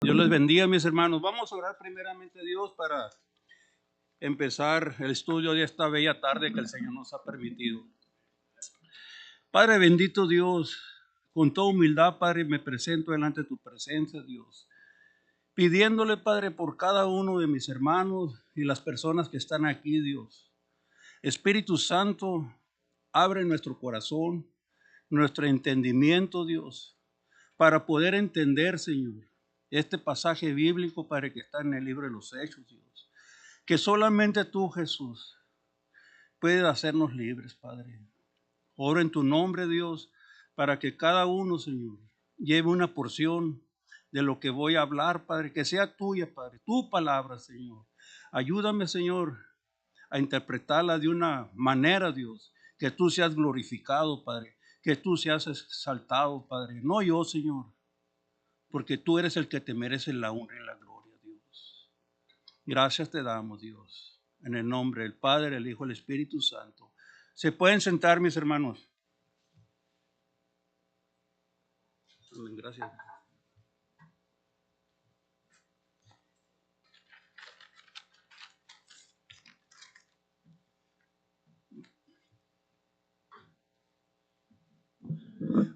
Dios les bendiga, mis hermanos. Vamos a orar primeramente a Dios para empezar el estudio de esta bella tarde que el Señor nos ha permitido. Padre bendito Dios, con toda humildad, Padre, me presento delante de tu presencia, Dios, pidiéndole, Padre, por cada uno de mis hermanos y las personas que están aquí, Dios. Espíritu Santo, abre nuestro corazón, nuestro entendimiento, Dios, para poder entender, Señor, este pasaje bíblico, Padre, que está en el libro de los Hechos, Dios. Que solamente tú, Jesús, puedes hacernos libres, Padre. Oro en tu nombre, Dios, para que cada uno, Señor, lleve una porción de lo que voy a hablar, Padre, que sea tuya, Padre, tu palabra, Señor. Ayúdame, Señor, a interpretarla de una manera, Dios, que tú seas glorificado, Padre, que tú seas exaltado, Padre. No yo, Señor, porque tú eres el que te merece la honra y la gloria, Dios. Gracias te damos, Dios, en el nombre del Padre, el Hijo y el Espíritu Santo. ¿Se pueden sentar, mis hermanos? Gracias.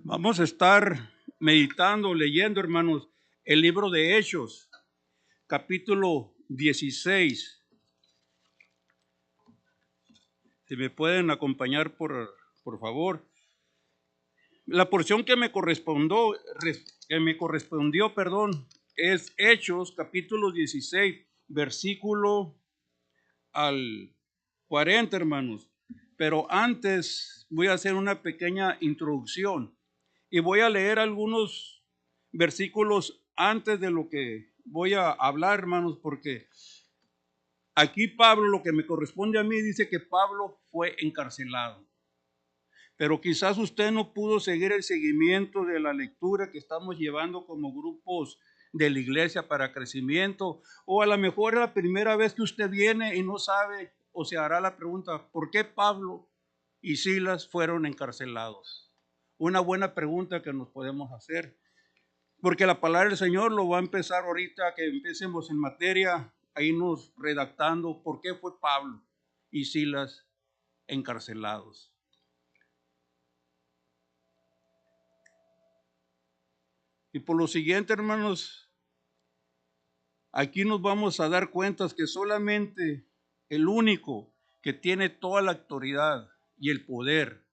Vamos a estar meditando, leyendo, hermanos, el libro de Hechos, capítulo 16. Si me pueden acompañar, por favor. La porción que me correspondió, es Hechos, capítulo 16, versículo al 40, hermanos. Pero antes voy a hacer una pequeña introducción y voy a leer algunos versículos antes de lo que voy a hablar, hermanos, porque aquí Pablo, lo que me corresponde a mí, dice que Pablo fue encarcelado. Pero quizás usted no pudo seguir el seguimiento de la lectura que estamos llevando como grupos de la iglesia para crecimiento, o a lo mejor es la primera vez que usted viene y no sabe, o se hará la pregunta, ¿por qué Pablo y Silas fueron encarcelados? Una buena pregunta que nos podemos hacer, porque la palabra del Señor lo va a empezar ahorita que empecemos en materia, ahí nos redactando por qué fue Pablo y Silas encarcelados. Y por lo siguiente, hermanos, aquí nos vamos a dar cuenta que solamente el único que tiene toda la autoridad y el poder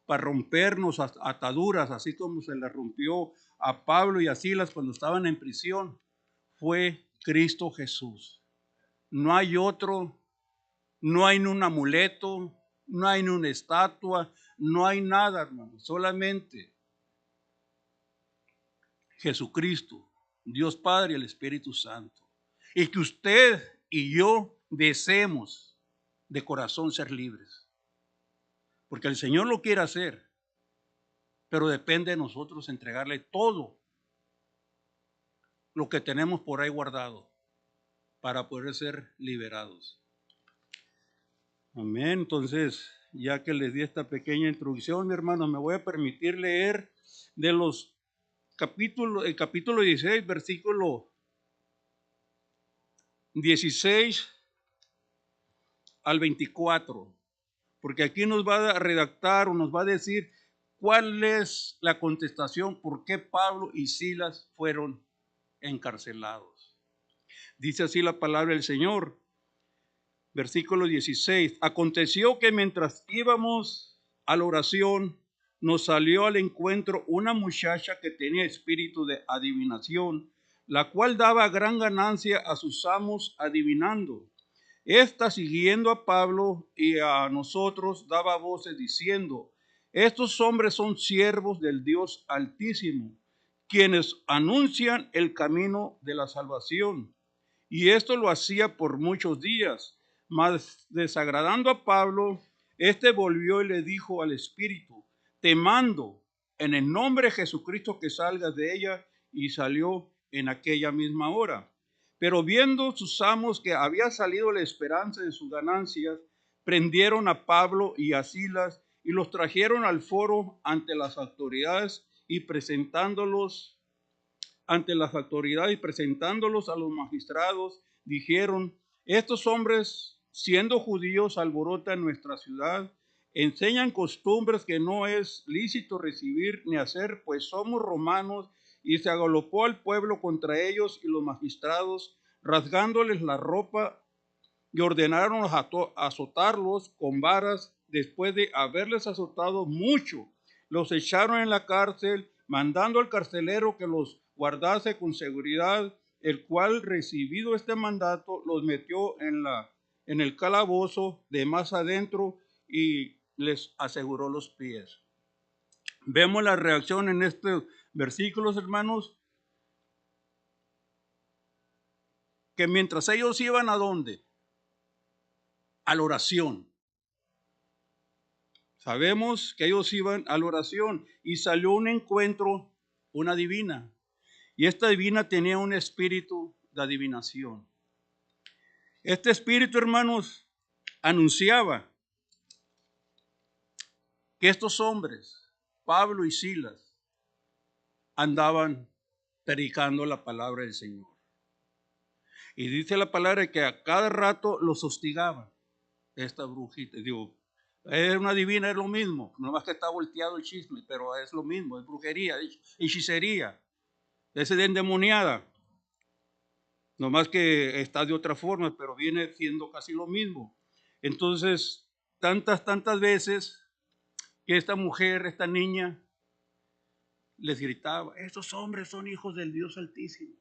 para rompernos ataduras, así como se le rompió a Pablo y a Silas cuando estaban en prisión, fue Cristo Jesús. No hay otro, no hay ni un amuleto, no hay ni una estatua, no hay nada, hermano, solamente Jesucristo, Dios Padre y el Espíritu Santo. Y que usted y yo deseemos de corazón ser libres. Porque el Señor lo quiere hacer, pero depende de nosotros entregarle todo lo que tenemos por ahí guardado para poder ser liberados. Amén. Entonces, ya que les di esta pequeña introducción, mi hermano, me voy a permitir leer de los capítulos, el capítulo 16, versículo 16 al 24, porque aquí nos va a redactar o nos va a decir cuál es la contestación, por qué Pablo y Silas fueron encarcelados. Dice así la palabra del Señor, versículo 16. Aconteció que mientras íbamos a la oración, nos salió al encuentro una muchacha que tenía espíritu de adivinación, la cual daba gran ganancia a sus amos adivinando. Esta, siguiendo a Pablo y a nosotros, daba voces diciendo: estos hombres son siervos del Dios Altísimo, quienes anuncian el camino de la salvación. Y esto lo hacía por muchos días. Mas desagradando a Pablo, este volvió y le dijo al espíritu: te mando en el nombre de Jesucristo que salgas de ella. Y salió en aquella misma hora. Pero viendo sus amos que había salido la esperanza de sus ganancias, prendieron a Pablo y a Silas y los trajeron al foro ante las autoridades, y presentándolos ante las autoridades y presentándolos a los magistrados, dijeron: estos hombres, siendo judíos, alborotan nuestra ciudad, enseñan costumbres que no es lícito recibir ni hacer, pues somos romanos. Y se agalopó al pueblo contra ellos, y los magistrados, rasgándoles la ropa, y ordenaron azotarlos con varas. Después de haberles azotado mucho, los echaron en la cárcel, mandando al carcelero que los guardase con seguridad, el cual, recibido este mandato, los metió en el calabozo de más adentro y les aseguró los pies. Vemos la reacción en estos versículos, hermanos, que mientras ellos iban ¿a dónde? A la oración. Sabemos que ellos iban a la oración y salió un encuentro, una divina. Y esta divina tenía un espíritu de adivinación. Este espíritu, hermanos, anunciaba que estos hombres, Pablo y Silas, andaban predicando la palabra del Señor. Y dice la palabra que a cada rato los hostigaban. Esta brujita, digo, es una divina, es lo mismo, no más que está volteado el chisme, pero es lo mismo, es brujería, hechicería, es endemoniada, no más que está de otra forma, pero viene siendo casi lo mismo. Entonces, tantas veces que esta mujer, esta niña, les gritaba: estos hombres son hijos del Dios Altísimo,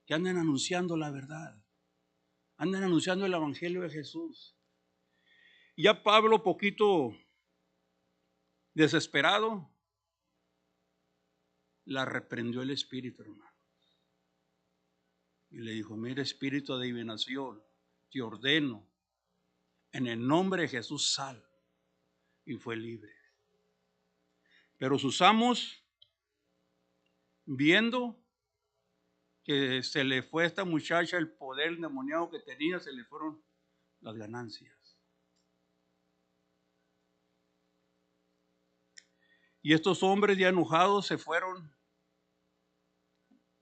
que andan anunciando la verdad, andan anunciando el Evangelio de Jesús. Ya Pablo, poquito desesperado, la reprendió el espíritu, hermano. Y le dijo: mira, espíritu de adivinación, te ordeno, en el nombre de Jesús, sal. Y fue libre. Pero sus amos, viendo que se le fue a esta muchacha el poder endemoniado que tenía, se le fueron las ganancias. Y estos hombres ya enojados se fueron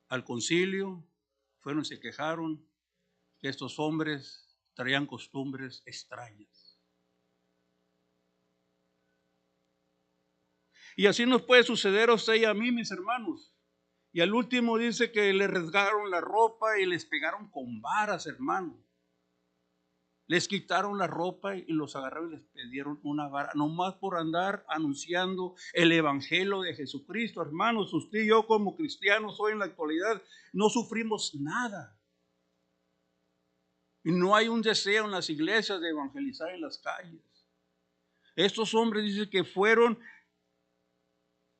al concilio, fueron y se quejaron que estos hombres traían costumbres extrañas. Y así nos puede suceder a usted y a mí, mis hermanos. Y al último dice que le rasgaron la ropa y les pegaron con varas, hermano. Les quitaron la ropa y los agarraron y les pidieron una vara, nomás por andar anunciando el evangelio de Jesucristo. Hermanos, usted y yo como cristianos hoy en la actualidad no sufrimos nada. Y no hay un deseo en las iglesias de evangelizar en las calles. Estos hombres dicen que fueron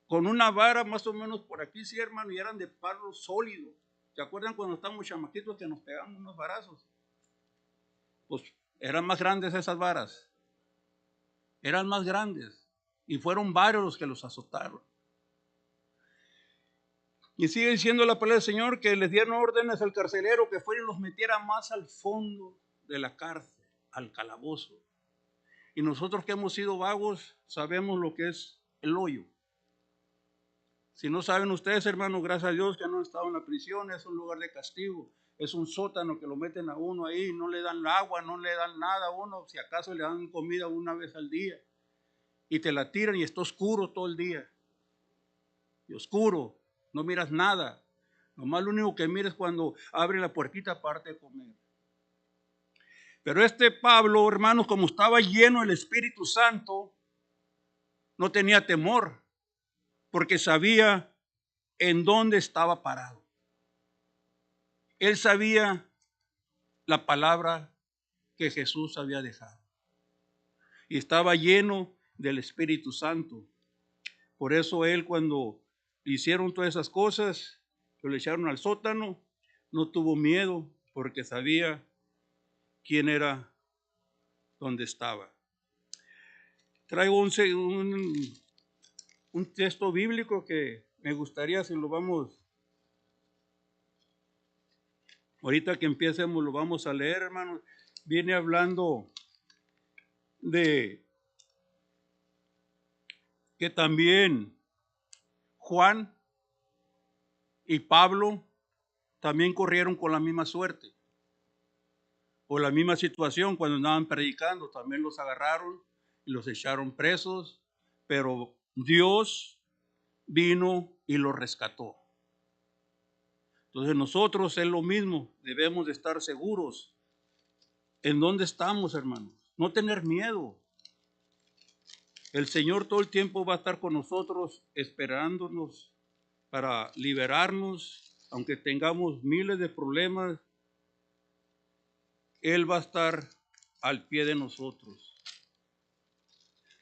con una vara más o menos por aquí, sí, hermano, y eran de palo sólido. ¿Se acuerdan cuando estábamos chamaquitos que nos pegaban unos varazos? Pues eran más grandes esas varas. Eran más grandes. Y fueron varios los que los azotaron. Y sigue diciendo la palabra del Señor que les dieron órdenes al carcelero que fuera y los metiera más al fondo de la cárcel, al calabozo. Y nosotros que hemos sido vagos sabemos lo que es el hoyo. Si no saben ustedes, hermanos, gracias a Dios que no han estado en la prisión, es un lugar de castigo, es un sótano que lo meten a uno ahí, no le dan agua, no le dan nada a uno, si acaso le dan comida una vez al día, y te la tiran y está oscuro todo el día, y oscuro, no miras nada, nomás lo único que miras cuando abre la puertita aparte de comer. Pero este Pablo, hermanos, como estaba lleno del Espíritu Santo, no tenía temor, porque sabía en dónde estaba parado. Él sabía la palabra que Jesús había dejado. Y estaba lleno del Espíritu Santo. Por eso él, cuando le hicieron todas esas cosas, que le echaron al sótano, no tuvo miedo porque sabía quién era, dónde estaba. Traigo un texto bíblico que me gustaría, si lo vamos, ahorita que empecemos, lo vamos a leer, hermanos. Viene hablando de que también Juan y Pablo también corrieron con la misma suerte o la misma situación cuando andaban predicando. También los agarraron y los echaron presos, pero Dios vino y los rescató. Entonces nosotros es lo mismo, debemos de estar seguros en dónde estamos, hermanos. No tener miedo. El Señor todo el tiempo va a estar con nosotros esperándonos para liberarnos, aunque tengamos miles de problemas. Él va a estar al pie de nosotros.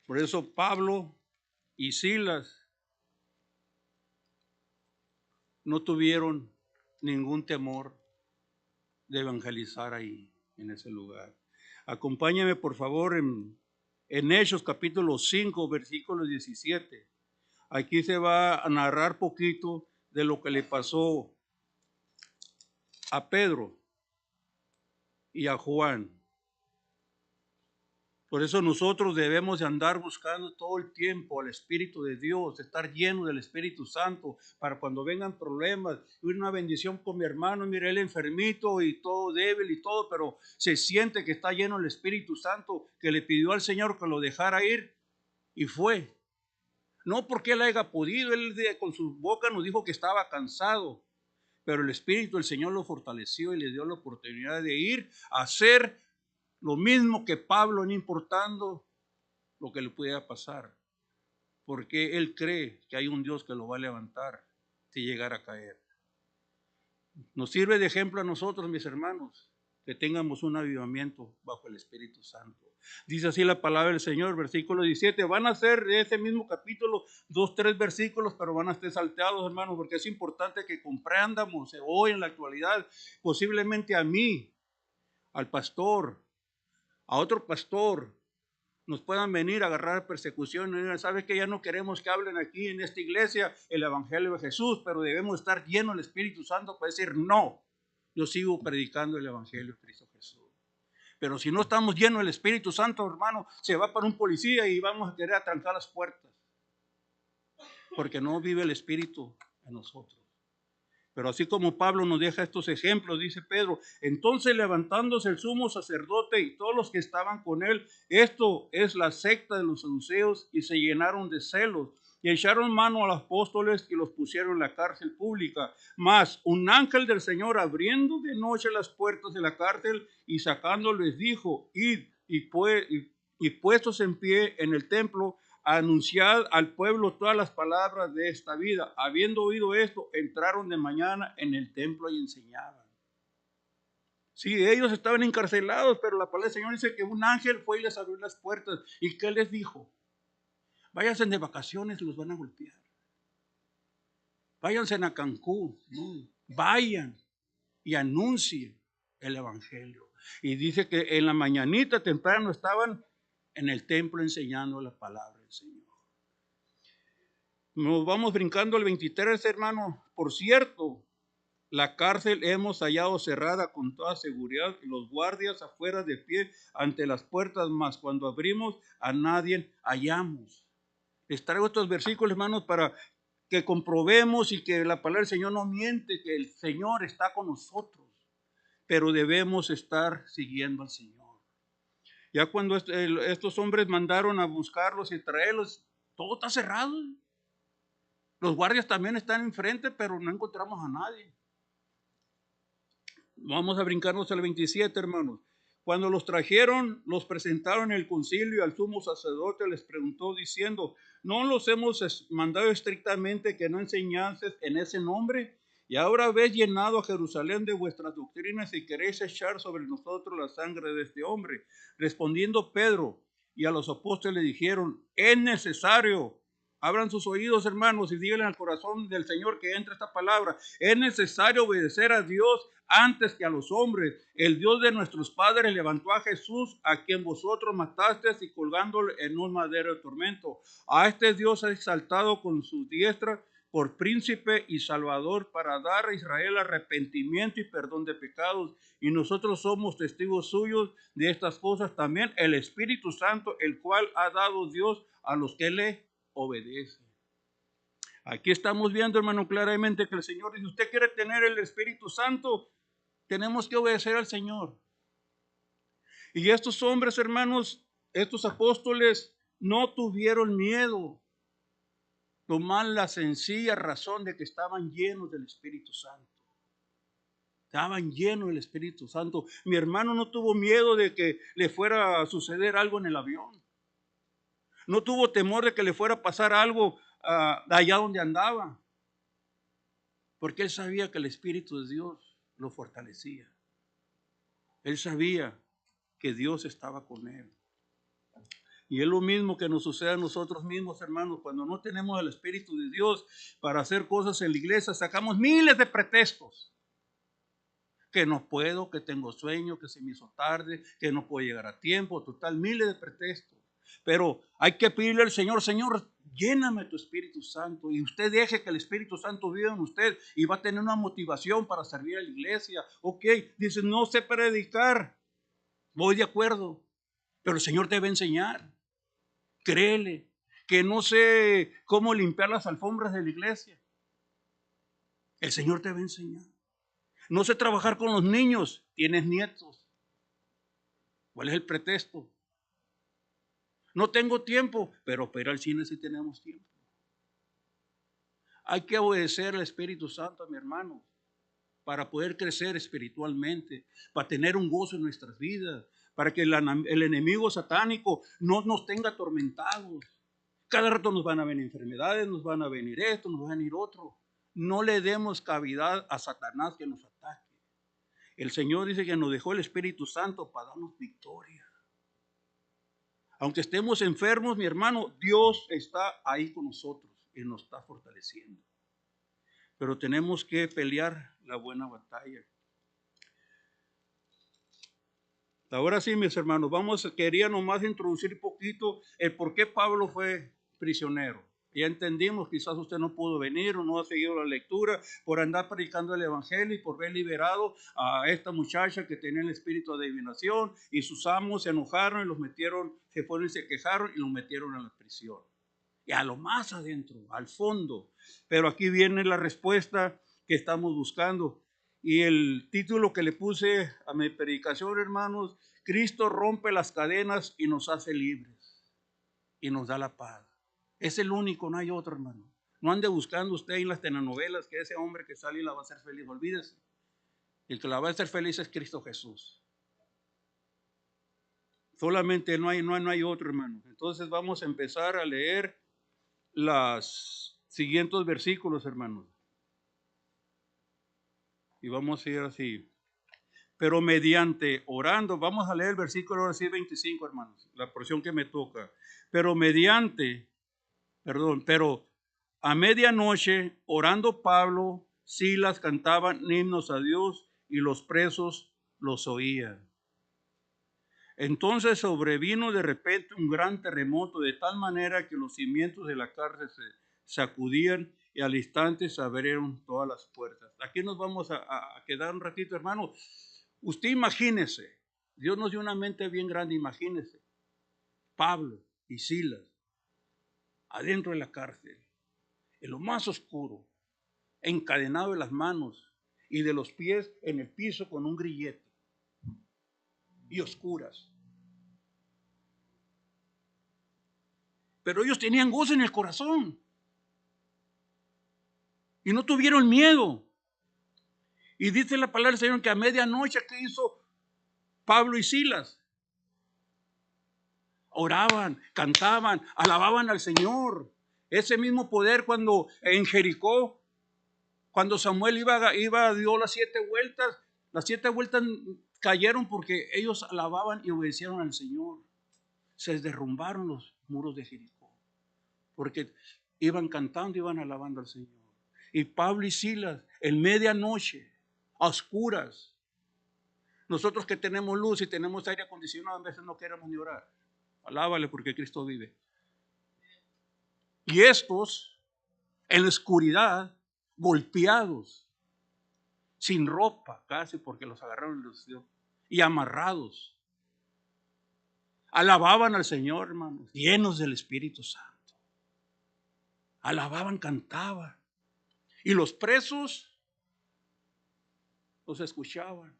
Por eso Pablo y Silas no tuvieron ningún temor de evangelizar ahí, en ese lugar. Acompáñame por favor en Hechos capítulo 5, versículo 17. Aquí se va a narrar poquito de lo que le pasó a Pedro y a Juan. Por eso nosotros debemos de andar buscando todo el tiempo al Espíritu de Dios, estar lleno del Espíritu Santo, para cuando vengan problemas, una bendición con mi hermano, mire, él enfermito y todo débil y todo, pero se siente que está lleno del Espíritu Santo, que le pidió al Señor que lo dejara ir y fue. No porque él haya podido, él con su boca nos dijo que estaba cansado, pero el Espíritu del Señor lo fortaleció y le dio la oportunidad de ir a hacer lo mismo que Pablo, no importando lo que le pudiera pasar, porque él cree que hay un Dios que lo va a levantar si llegara a caer. Nos sirve de ejemplo a nosotros, mis hermanos, que tengamos un avivamiento bajo el Espíritu Santo. Dice así la palabra del Señor, versículo 17. Van a ser de ese mismo capítulo 2, 3 versículos, pero van a estar salteados, hermanos, porque es importante que comprendamos hoy en la actualidad, posiblemente a mí, al pastor, a otro pastor, nos puedan venir a agarrar persecución. Sabes que ya no queremos que hablen aquí en esta iglesia el Evangelio de Jesús, pero debemos estar llenos del Espíritu Santo para decir no. Yo sigo predicando el Evangelio de Cristo Jesús. Pero si no estamos llenos del Espíritu Santo, hermano, se va para un policía y vamos a querer atrancar las puertas, porque no vive el Espíritu en nosotros. Pero así como Pablo nos deja estos ejemplos, dice Pedro, entonces levantándose el sumo sacerdote y todos los que estaban con él, esto es la secta de los saduceos, y se llenaron de celos y echaron mano a los apóstoles y los pusieron en la cárcel pública. Mas un ángel del Señor, abriendo de noche las puertas de la cárcel y sacándoles, dijo, id y puestos en pie en el templo, anunciad al pueblo todas las palabras de esta vida. Habiendo oído esto, entraron de mañana en el templo y enseñaban. Sí, ellos estaban encarcelados, pero la palabra del Señor dice que un ángel fue y les abrió las puertas. ¿Y qué les dijo? Váyanse de vacaciones, los van a golpear. Váyanse a Cancún, ¿no? Vayan y anuncien el Evangelio. Y dice que en la mañanita temprano estaban en el templo enseñando la palabra del Señor. Nos vamos brincando al 23, hermano. Por cierto, la cárcel hemos hallado cerrada con toda seguridad y los guardias afuera de pie ante las puertas, mas cuando abrimos a nadie hallamos. Les traigo estos versículos, hermanos, para que comprobemos y que la palabra del Señor no miente, que el Señor está con nosotros, pero debemos estar siguiendo al Señor. Ya cuando estos hombres mandaron a buscarlos y traerlos, todo está cerrado. Los guardias también están enfrente, pero no encontramos a nadie. Vamos a brincarnos al 27, hermanos. Cuando los trajeron, los presentaron en el concilio, al sumo sacerdote les preguntó diciendo, ¿no los hemos mandado estrictamente que no enseñases en ese nombre? Y ahora habéis llenado a Jerusalén de vuestras doctrinas y queréis echar sobre nosotros la sangre de este hombre. Respondiendo Pedro y a los apóstoles le dijeron, es necesario. Abran sus oídos, hermanos, y díganle al corazón del Señor que entre esta palabra. Es necesario obedecer a Dios antes que a los hombres. El Dios de nuestros padres levantó a Jesús, a quien vosotros matasteis y colgándole en un madero de tormento. A este Dios ha exaltado con su diestra por príncipe y salvador para dar a Israel arrepentimiento y perdón de pecados. Y nosotros somos testigos suyos de estas cosas. También el Espíritu Santo, el cual ha dado Dios a los que le obedecen. Aquí estamos viendo, hermano, claramente que el Señor dice, usted quiere tener el Espíritu Santo, tenemos que obedecer al Señor. Y estos hombres, hermanos, estos apóstoles no tuvieron miedo, tomar la sencilla razón de que estaban llenos del Espíritu Santo. Estaban llenos del Espíritu Santo. Mi hermano no tuvo miedo de que le fuera a suceder algo en el avión. No tuvo temor de que le fuera a pasar algo allá donde andaba. Porque él sabía que el Espíritu de Dios lo fortalecía. Él sabía que Dios estaba con él. Y es lo mismo que nos sucede a nosotros mismos, hermanos. Cuando no tenemos el Espíritu de Dios para hacer cosas en la iglesia, sacamos miles de pretextos. Que no puedo, que tengo sueño, que se me hizo tarde, que no puedo llegar a tiempo, total, miles de pretextos. Pero hay que pedirle al Señor, Señor, lléname tu Espíritu Santo y usted deje que el Espíritu Santo viva en usted y va a tener una motivación para servir a la iglesia. Ok, dice, no sé predicar, voy de acuerdo, pero el Señor debe enseñar. Créele, que no sé cómo limpiar las alfombras de la iglesia. El Señor te va a enseñar. No sé trabajar con los niños, tienes nietos. ¿Cuál es el pretexto? No tengo tiempo, pero para ir al cine sí tenemos tiempo. Hay que obedecer al Espíritu Santo, mi hermano, para poder crecer espiritualmente, para tener un gozo en nuestras vidas, para que el enemigo satánico no nos tenga atormentados. Cada rato nos van a venir enfermedades, nos van a venir esto, nos va a venir otro. No le demos cavidad a Satanás que nos ataque. El Señor dice que nos dejó el Espíritu Santo para darnos victoria. Aunque estemos enfermos, mi hermano, Dios está ahí con nosotros y nos está fortaleciendo. Pero tenemos que pelear la buena batalla. Ahora sí, mis hermanos, quería nomás introducir un poquito el por qué Pablo fue prisionero. Ya entendimos, quizás usted no pudo venir o no ha seguido la lectura por andar predicando el evangelio y por ver liberado a esta muchacha que tenía el espíritu de adivinación y sus amos se enojaron y los metieron, se fueron y se quejaron y los metieron a la prisión. Y a lo más adentro, al fondo. Pero aquí viene la respuesta que estamos buscando. Y el título que le puse a mi predicación, hermanos, Cristo rompe las cadenas y nos hace libres y nos da la paz. Es el único, no hay otro, hermano. No ande buscando usted en las telenovelas que ese hombre que sale y la va a hacer feliz. Olvídese. El que la va a hacer feliz es Cristo Jesús. Solamente no hay otro, hermano. Entonces vamos a empezar a leer los siguientes versículos, hermanos. Y vamos a ir así. Pero mediante orando, vamos a leer el versículo ahora sí 25, hermanos, la porción que me toca. Pero pero a medianoche, orando Pablo, Silas cantaban himnos a Dios y los presos los oían. Entonces sobrevino de repente un gran terremoto de tal manera que los cimientos de la cárcel se sacudían y al instante se abrieron todas las puertas. Aquí nos vamos a quedar un ratito, hermano. Usted imagínese, Dios nos dio una mente bien grande, imagínese, Pablo y Silas adentro de la cárcel, en lo más oscuro, encadenado de las manos y de los pies en el piso con un grillete y oscuras. Pero ellos tenían gozo en el corazón y no tuvieron miedo. Y dice la palabra del Señor que a medianoche, ¿qué hizo Pablo y Silas? Oraban, cantaban, alababan al Señor. Ese mismo poder cuando en Jericó, cuando Samuel dio las 7 vueltas cayeron porque ellos alababan y obedecieron al Señor. Se derrumbaron los muros de Jericó porque iban cantando, iban alabando al Señor. Y Pablo y Silas en medianoche, a oscuras. Nosotros que tenemos luz y tenemos aire acondicionado, a veces no queremos ni orar. Alábale porque Cristo vive. Y estos, en la oscuridad, golpeados, sin ropa casi porque los agarraron y amarrados, alababan al Señor, hermanos, llenos del Espíritu Santo. alababan, cantaban. Y los presos los escuchaban.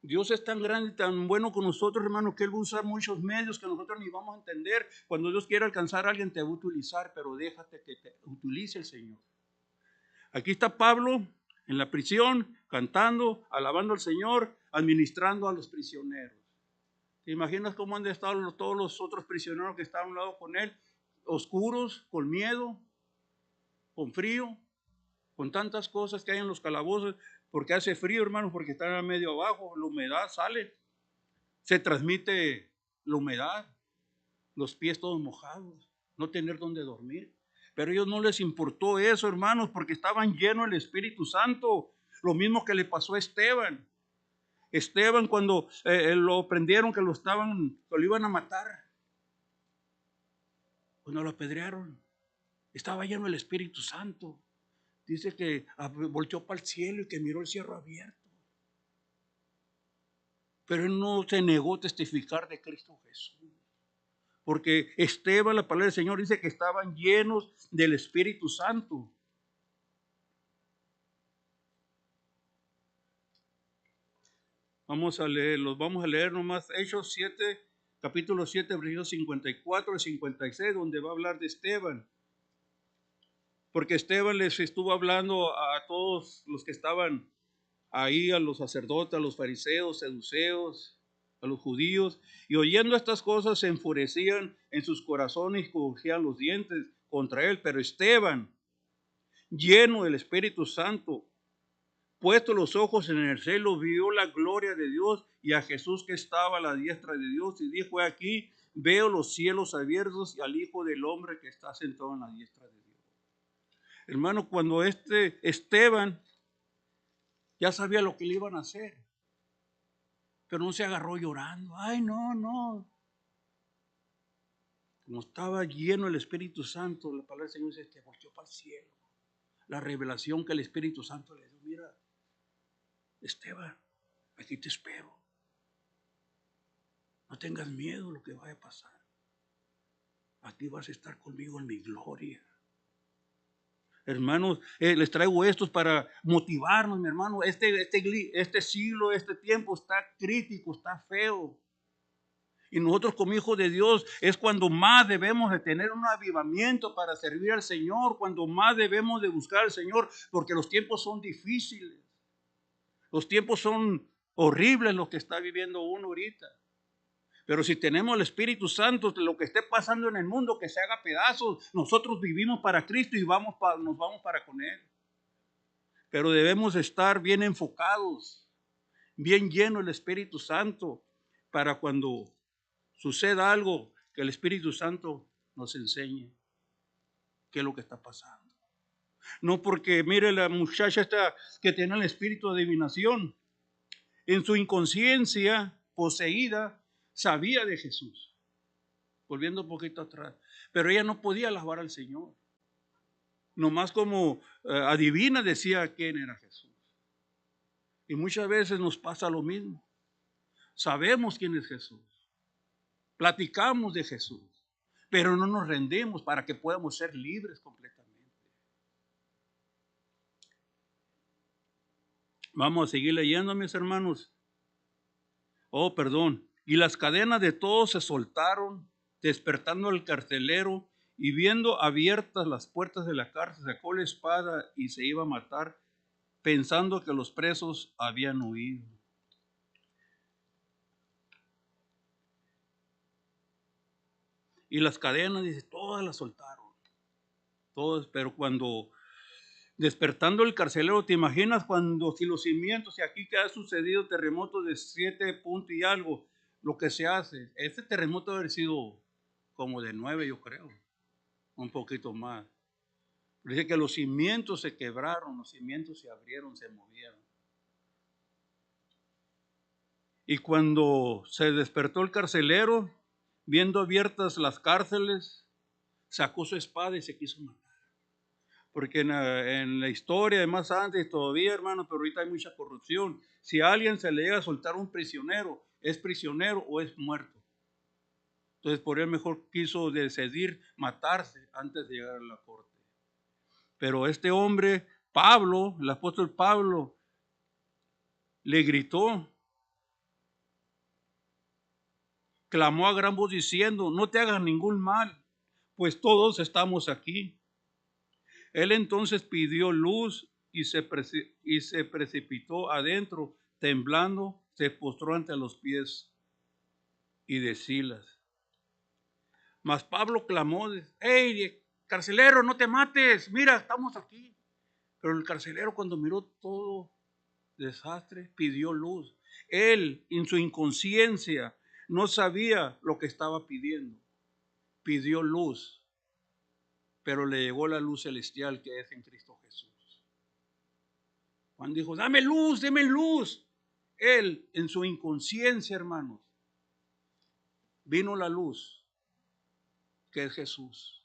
Dios es tan grande y tan bueno con nosotros, hermano, que Él va a usar muchos medios que nosotros ni vamos a entender. Cuando Dios quiere alcanzar a alguien, te va a utilizar, pero déjate que te utilice el Señor. Aquí está Pablo en la prisión, cantando, alabando al Señor, administrando a los prisioneros. ¿Te imaginas cómo han de estar todos los otros prisioneros que estaban a un lado con él? Oscuros, con miedo, con frío, con tantas cosas que hay en los calabozos, porque hace frío, hermanos, porque están a medio abajo, la humedad sale, se transmite la humedad, los pies todos mojados, no tener donde dormir. Pero a ellos no les importó eso, hermanos, porque estaban llenos del Espíritu Santo, lo mismo que le pasó a Esteban. Esteban, cuando lo prendieron, que lo iban a matar, cuando lo apedrearon, estaba lleno del Espíritu Santo. Dice que volteó para el cielo y que miró el cielo abierto. Pero él no se negó a testificar de Cristo Jesús. Porque Esteban, la palabra del Señor, dice que estaban llenos del Espíritu Santo. Vamos a leer nomás Hechos 7, capítulo 7, versículos 54 y 56, donde va a hablar de Esteban. Porque Esteban les estuvo hablando a todos los que estaban ahí, a los sacerdotes, a los fariseos, saduceos, a los judíos, y oyendo estas cosas se enfurecían en sus corazones y cogían los dientes contra él. Pero Esteban, lleno del Espíritu Santo, puesto los ojos en el cielo, vio la gloria de Dios y a Jesús que estaba a la diestra de Dios, y dijo: aquí veo los cielos abiertos y al Hijo del Hombre que está sentado en la diestra de Dios. Hermano, cuando Esteban ya sabía lo que le iban a hacer, pero no se agarró llorando. Ay, no, no. Como estaba lleno del Espíritu Santo, la palabra del Señor dice que volteó para el cielo. La revelación que el Espíritu Santo le dio: mira, Esteban, aquí te espero. No tengas miedo de lo que vaya a pasar. Aquí vas a estar conmigo en mi gloria. Hermanos, les traigo estos para motivarnos, mi hermano. Este siglo, este tiempo está crítico, está feo. Y nosotros como hijos de Dios es cuando más debemos de tener un avivamiento para servir al Señor, cuando más debemos de buscar al Señor, porque los tiempos son difíciles. Los tiempos son horribles los que está viviendo uno ahorita. Pero si tenemos el Espíritu Santo, lo que esté pasando en el mundo, que se haga pedazos. Nosotros vivimos para Cristo y nos vamos para con Él. Pero debemos estar bien enfocados, bien llenos del Espíritu Santo, para cuando suceda algo, que el Espíritu Santo nos enseñe qué es lo que está pasando. No porque, mire, la muchacha esta que tiene el espíritu de adivinación, en su inconsciencia poseída, sabía de Jesús. Volviendo un poquito atrás. Pero ella no podía alabar al Señor. Nomás como adivina decía quién era Jesús. Y muchas veces nos pasa lo mismo. Sabemos quién es Jesús. Platicamos de Jesús. Pero no nos rendimos para que podamos ser libres completamente. Vamos a seguir leyendo, mis hermanos. Oh, perdón. Y las cadenas de todos se soltaron, despertando al carcelero, y viendo abiertas las puertas de la cárcel, sacó la espada y se iba a matar, pensando que los presos habían huido. Y las cadenas, dice, todas las soltaron. Todas, pero cuando despertando el carcelero, ¿te imaginas cuando si los cimientos, y aquí que ha sucedido terremotos de 7 puntos y algo, lo que se hace? Este terremoto debe haber sido como de 9, yo creo, un poquito más. Dice que los cimientos se quebraron, los cimientos se abrieron, se movieron. Y cuando se despertó el carcelero, viendo abiertas las cárceles, sacó su espada y se quiso matar. Porque en la historia de más antes todavía, hermano, pero ahorita hay mucha corrupción. Si a alguien se le llega a soltar un prisionero, ¿es prisionero o es muerto? Entonces por él mejor quiso decidir matarse antes de llegar a la corte. Pero este hombre, Pablo, el apóstol Pablo, le gritó, clamó a gran voz diciendo, no te hagas ningún mal, pues todos estamos aquí. Él entonces pidió luz y se precipitó adentro, temblando, se postró ante los pies y de Silas. Mas Pablo clamó, hey, carcelero, no te mates, mira, estamos aquí. Pero el carcelero, cuando miró todo desastre, pidió luz. Él, en su inconsciencia, no sabía lo que estaba pidiendo. Pidió luz, pero le llegó la luz celestial que es en Cristo Jesús. Juan dijo, dame luz, dame luz. Él, en su inconsciencia, hermanos, vino la luz, que es Jesús.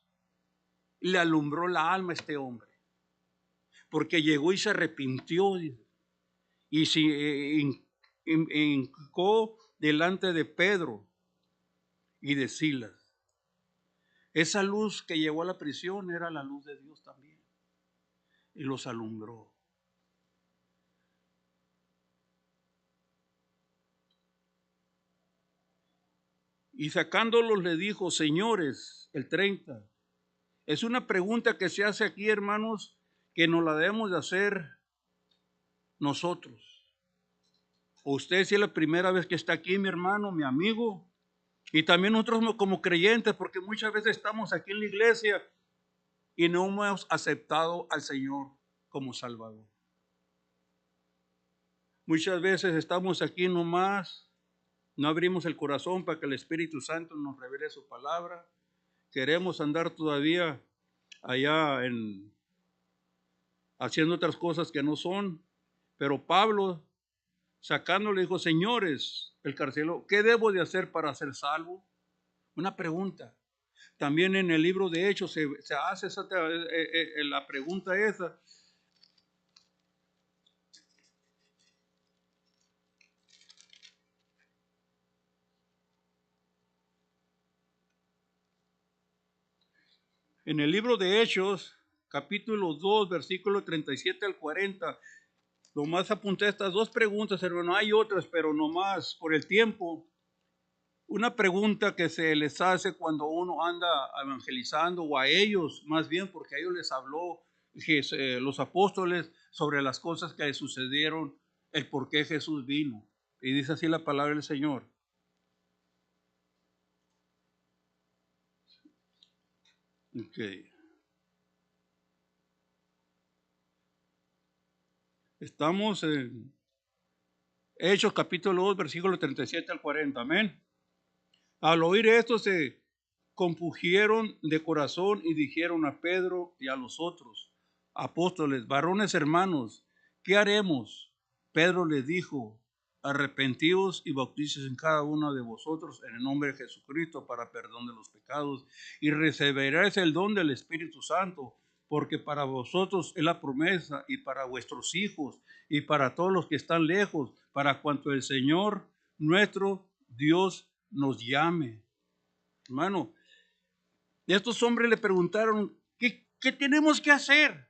Y le alumbró la alma a este hombre. Porque llegó y se arrepintió y se hincó delante de Pedro y de Silas. Esa luz que llegó a la prisión era la luz de Dios también. Y los alumbró. Y sacándolos le dijo, señores, el 30. Es una pregunta que se hace aquí, hermanos, que nos la debemos de hacer nosotros. Usted si es la primera vez que está aquí, mi hermano, mi amigo, y también nosotros como creyentes, porque muchas veces estamos aquí en la iglesia y no hemos aceptado al Señor como Salvador. Muchas veces estamos aquí nomás, no abrimos el corazón para que el Espíritu Santo nos revele su palabra. Queremos andar todavía allá haciendo otras cosas que no son. Pero Pablo, sacándole, dijo, señores, el carcelero, ¿qué debo de hacer para ser salvo? Una pregunta. También en el libro de Hechos se hace la pregunta esa. En el libro de Hechos, capítulo 2, versículo 37 al 40, nomás apunté estas dos preguntas, hermano. Hay otras, pero nomás por el tiempo. Una pregunta que se les hace cuando uno anda evangelizando, o a ellos, más bien, porque a ellos les habló los apóstoles sobre las cosas que sucedieron, el por qué Jesús vino. Y dice así la palabra del Señor. Okay. Estamos en Hechos capítulo 2, versículo 37 al 40. Amén. Al oír esto se compungieron de corazón y dijeron a Pedro y a los otros apóstoles, varones hermanos, ¿qué haremos? Pedro les dijo, arrepentíos y bautícese en cada uno de vosotros en el nombre de Jesucristo para perdón de los pecados y recibiréis el don del Espíritu Santo, porque para vosotros es la promesa y para vuestros hijos y para todos los que están lejos, para cuanto el Señor nuestro Dios nos llame. Hermano, y estos hombres le preguntaron, ¿qué tenemos que hacer?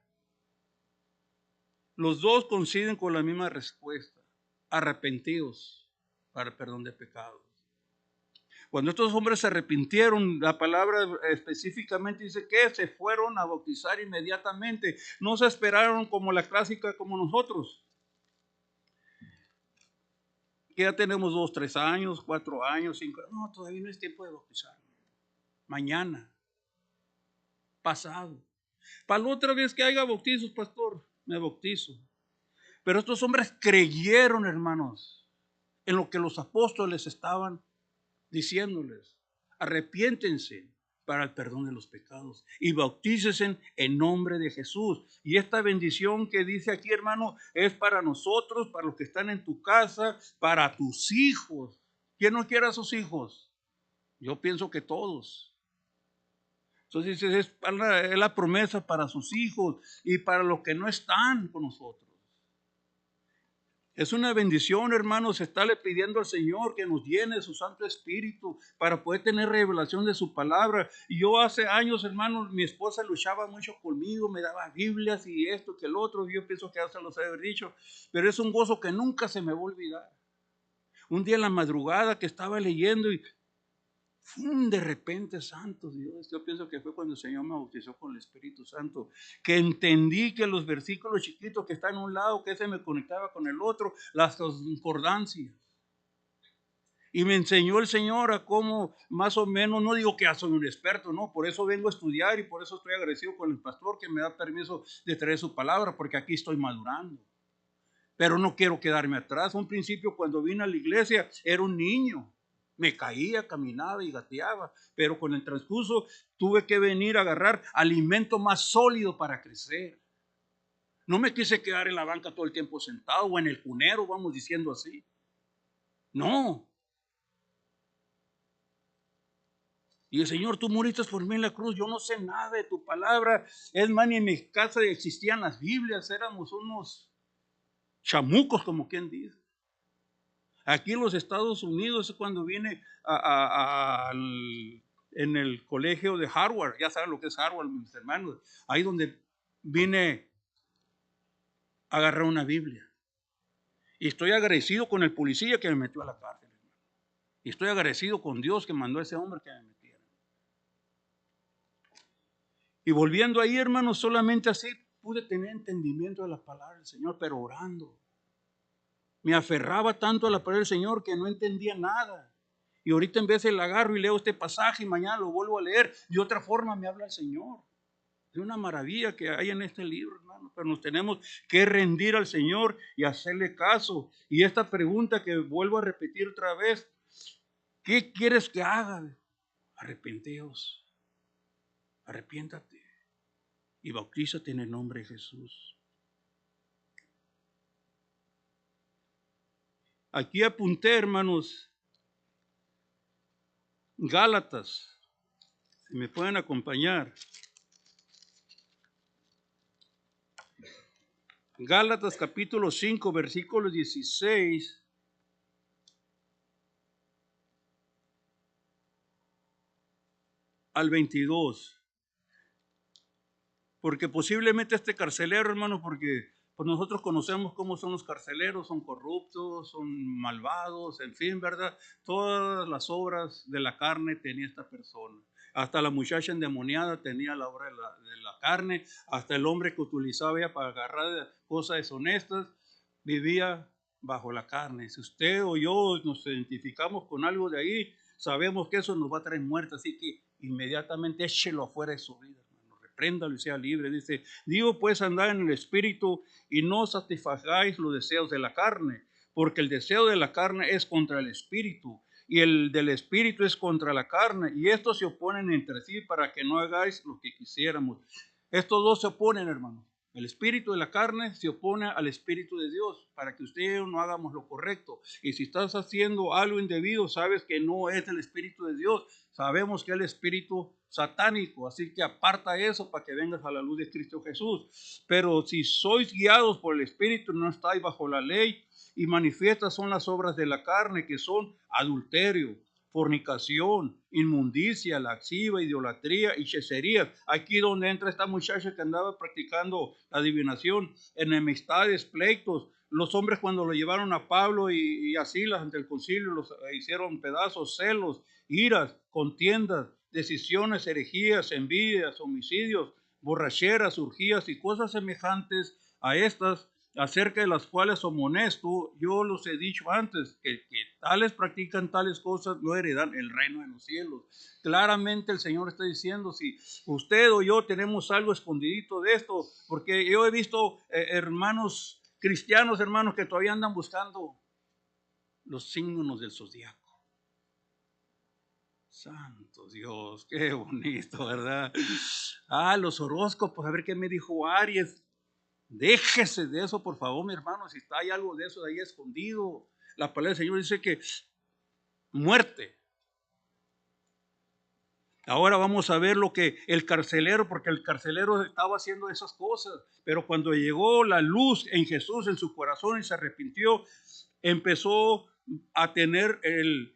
Los dos coinciden con la misma respuesta, arrepentidos para el perdón de pecados. Cuando estos hombres se arrepintieron, la palabra específicamente dice que se fueron a bautizar inmediatamente. No se esperaron como la clásica como nosotros, que ya tenemos 2, 3 años, 4 años, 5 años. No, todavía no es tiempo de bautizar. Mañana, pasado. Para la otra vez que haya bautizos, pastor, me bautizo. Pero estos hombres creyeron, hermanos, en lo que los apóstoles estaban diciéndoles. Arrepiéntense para el perdón de los pecados y bautícesen en nombre de Jesús. Y esta bendición que dice aquí, hermano, es para nosotros, para los que están en tu casa, para tus hijos. ¿Quién no quiere a sus hijos? Yo pienso que todos. Entonces es la promesa para sus hijos y para los que no están con nosotros. Es una bendición, hermanos, estarle pidiendo al Señor que nos llene de su Santo Espíritu para poder tener revelación de su palabra. Y yo hace años, hermanos, mi esposa luchaba mucho conmigo, me daba Biblias y esto, que el otro. Yo pienso que ya se los he dicho, pero es un gozo que nunca se me va a olvidar. Un día en la madrugada que estaba leyendo y de repente, santo Dios, yo pienso que fue cuando el Señor me bautizó con el Espíritu Santo, que entendí que los versículos chiquitos que están en un lado, que se me conectaba con el otro, las concordancias. Y me enseñó el Señor a cómo más o menos, no digo que ya soy un experto, no, por eso vengo a estudiar y por eso estoy agradecido con el pastor que me da permiso de traer su palabra, porque aquí estoy madurando. Pero no quiero quedarme atrás. Un principio, cuando vine a la iglesia, era un niño. Me caía, caminaba y gateaba, pero con el transcurso tuve que venir a agarrar alimento más sólido para crecer. No me quise quedar en la banca todo el tiempo sentado o en el cunero, vamos diciendo así. No. Y el Señor, tú muriste por mí en la cruz, yo no sé nada de tu palabra. Es más, ni en mi casa existían las Biblias, éramos unos chamucos, como quien dice. Aquí en los Estados Unidos, cuando vine en el colegio de Harvard, ya saben lo que es Harvard, mis hermanos, ahí donde vine a agarrar una Biblia. Y estoy agradecido con el policía que me metió a la cárcel. Y estoy agradecido con Dios que mandó a ese hombre que me metiera. Y volviendo ahí, hermanos, solamente así pude tener entendimiento de la palabra del Señor, pero orando. Me aferraba tanto a la palabra del Señor que no entendía nada. Y ahorita en vez de la agarro y leo este pasaje y mañana lo vuelvo a leer, de otra forma me habla el Señor. Es una maravilla que hay en este libro, hermano, pero nos tenemos que rendir al Señor y hacerle caso. Y esta pregunta que vuelvo a repetir otra vez, ¿qué quieres que haga? Arrepenteos, arrepiéntate y bautízate en el nombre de Jesús. Aquí apunté, hermanos, Gálatas, si me pueden acompañar. Gálatas capítulo 5, versículo 16 al 22. Porque posiblemente este carcelero, hermano, porque pues nosotros conocemos cómo son los carceleros, son corruptos, son malvados, en fin, ¿verdad? Todas las obras de la carne tenía esta persona. Hasta la muchacha endemoniada tenía la obra de la carne, hasta el hombre que utilizaba ella para agarrar cosas deshonestas, vivía bajo la carne. Si usted o yo nos identificamos con algo de ahí, sabemos que eso nos va a traer muerte, así que inmediatamente échelo afuera de su vida. Repréndalo y sea libre. Dice, digo pues andar en el espíritu y no satisfagáis los deseos de la carne, porque el deseo de la carne es contra el espíritu y el del espíritu es contra la carne, y estos se oponen entre sí para que no hagáis lo que quisiéramos. Estos dos se oponen, hermanos. El espíritu de la carne se opone al espíritu de Dios para que usted y yo no hagamos lo correcto. Y si estás haciendo algo indebido, sabes que no es el espíritu de Dios. Sabemos que es el espíritu satánico. Así que aparta eso para que vengas a la luz de Cristo Jesús. Pero si sois guiados por el espíritu, no estáis bajo la ley. Y manifiestas son las obras de la carne, que son adulterio, fornicación, inmundicia, lasciva, idolatría y hechicerías. Aquí donde entra esta muchacha que andaba practicando la adivinación, enemistades, pleitos. Los hombres cuando lo llevaron a Pablo y a Silas ante el concilio los hicieron pedazos, celos, iras, contiendas, decisiones, herejías, envidias, homicidios, borracheras, urgías y cosas semejantes a estas, acerca de las cuales amonesto, yo los he dicho antes, que tales practican tales cosas no heredan el reino de los cielos. Claramente el Señor está diciendo, si usted o yo tenemos algo escondidito de esto, porque yo he visto hermanos cristianos, hermanos, que todavía andan buscando los signos del zodiaco. Santo Dios, qué bonito, ¿verdad? Los horóscopos, a ver qué me dijo Aries. Déjese de eso, por favor, mi hermano, si hay algo de eso de ahí escondido. La palabra del Señor dice que muerte. Ahora vamos a ver lo que el carcelero, porque el carcelero estaba haciendo esas cosas, pero cuando llegó la luz en Jesús en su corazón y se arrepintió, empezó a tener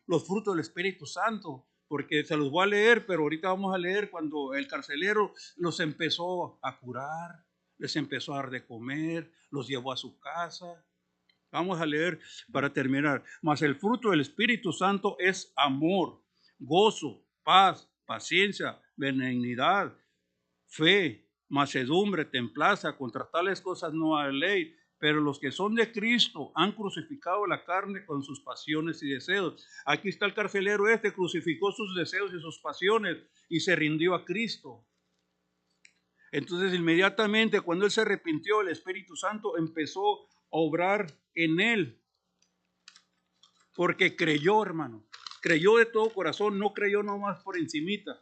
los frutos del Espíritu Santo, porque se los voy a leer, pero ahorita vamos a leer cuando el carcelero los empezó a curar, les empezó a dar de comer, los llevó a su casa. Vamos a leer para terminar. Mas el fruto del Espíritu Santo es amor, gozo, paz, paciencia, benignidad, fe, mansedumbre, templanza. Contra tales cosas no hay ley. Pero los que son de Cristo han crucificado la carne con sus pasiones y deseos. Aquí está el carcelero crucificó sus deseos y sus pasiones y se rindió a Cristo. Entonces inmediatamente cuando él se arrepintió, el Espíritu Santo empezó a obrar en él. Porque creyó, hermano. Creyó de todo corazón, no creyó nomás por encimita.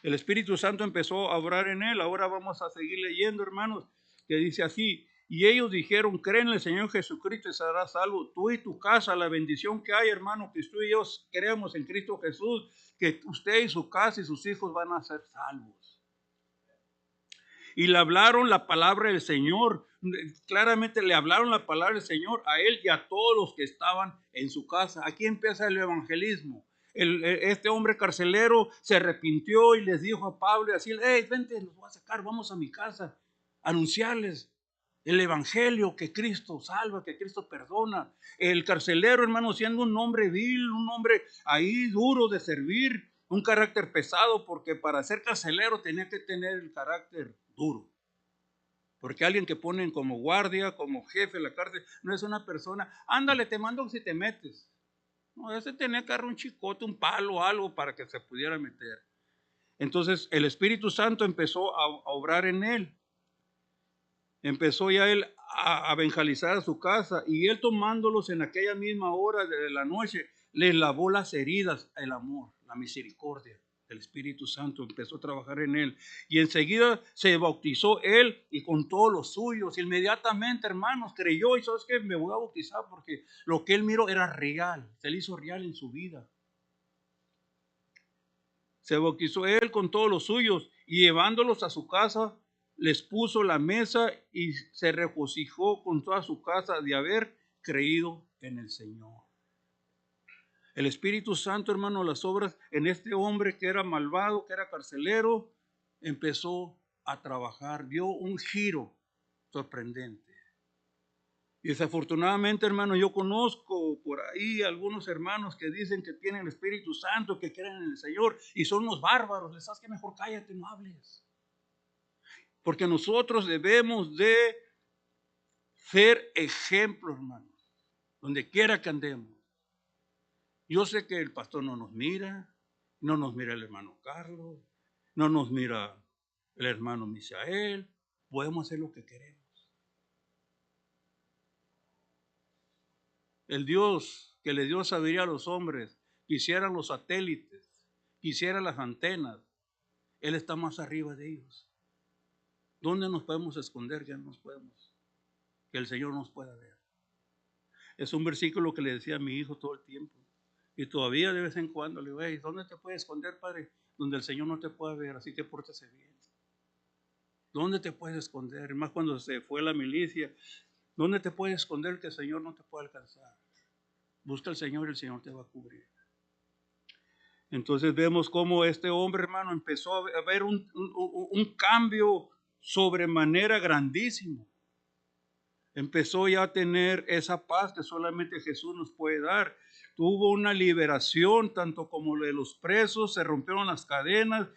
El Espíritu Santo empezó a obrar en él. Ahora vamos a seguir leyendo, hermanos, que dice así. Y ellos dijeron, creen en el Señor Jesucristo y serás salvo, tú y tu casa. La bendición que hay, hermano, que tú y yo creamos en Cristo Jesús, que usted y su casa y sus hijos van a ser salvos. Y le hablaron la palabra del Señor. Claramente le hablaron la palabra del Señor a él y a todos los que estaban en su casa. Aquí empieza el evangelismo. Este hombre carcelero se arrepintió y les dijo a Pablo y así, hey, vente, los voy a sacar, vamos a mi casa, anunciarles el evangelio, que Cristo salva, que Cristo perdona. El carcelero, hermano, siendo un hombre vil, un hombre ahí duro de servir, un carácter pesado, porque para ser carcelero tenía que tener el carácter duro. Porque alguien que ponen como guardia, como jefe en la cárcel, no es una persona, ándale, te mando si te metes. No, ese tenía que agarrar un chicote, un palo, algo para que se pudiera meter. Entonces el Espíritu Santo empezó a obrar en él. Empezó ya él a evangelizar a su casa y él tomándolos en aquella misma hora de la noche, les lavó las heridas, el amor, la misericordia. El Espíritu Santo empezó a trabajar en él y enseguida se bautizó él y con todos los suyos. Inmediatamente, hermanos, creyó y sabes que me voy a bautizar porque lo que él miró era real, se le hizo real en su vida. Se bautizó él con todos los suyos y llevándolos a su casa, les puso la mesa y se regocijó con toda su casa de haber creído en el Señor. El Espíritu Santo, hermano, las obras en este hombre que era malvado, que era carcelero, empezó a trabajar, dio un giro sorprendente. Y desafortunadamente, hermano, yo conozco por ahí algunos hermanos que dicen que tienen el Espíritu Santo, que creen en el Señor y son unos bárbaros. Les sabes que mejor cállate, no hables. Porque nosotros debemos de ser ejemplo, hermanos, donde quiera que andemos. Yo sé que el pastor no nos mira, no nos mira el hermano Carlos, no nos mira el hermano Misael. Podemos hacer lo que queremos. El Dios que le dio sabiduría a los hombres, quisiera los satélites, quisiera las antenas, Él está más arriba de ellos. ¿Dónde nos podemos esconder? Ya no nos podemos. Que el Señor nos pueda ver. Es un versículo que le decía a mi hijo todo el tiempo. Y todavía de vez en cuando le digo, hey, ¿dónde te puedes esconder, padre? Donde el Señor no te pueda ver, así que pórtese bien. ¿Dónde te puedes esconder? Más cuando se fue la milicia. ¿Dónde te puedes esconder que el Señor no te pueda alcanzar? Busca al Señor y el Señor te va a cubrir. Entonces vemos cómo este hombre, hermano, empezó a ver un cambio sobremanera grandísimo. Empezó ya a tener esa paz que solamente Jesús nos puede dar. Tuvo una liberación, tanto como de los presos, se rompieron las cadenas.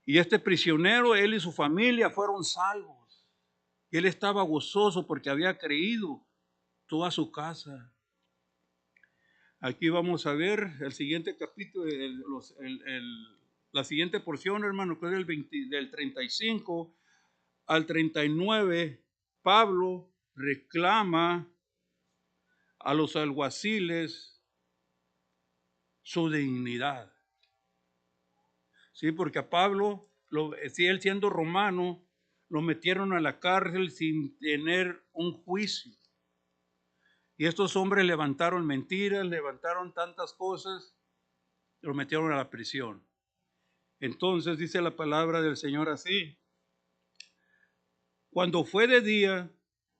Y este prisionero, él y su familia fueron salvos. Y él estaba gozoso porque había creído toda su casa. Aquí vamos a ver el siguiente capítulo, la siguiente porción, hermano, que es del 35 al 39. Pablo reclama a los alguaciles su dignidad. Sí, porque a Pablo, si él siendo romano, lo metieron a la cárcel sin tener un juicio. Y estos hombres levantaron mentiras, levantaron tantas cosas. lo metieron a la prisión. Entonces dice la palabra del Señor así: cuando fue de día,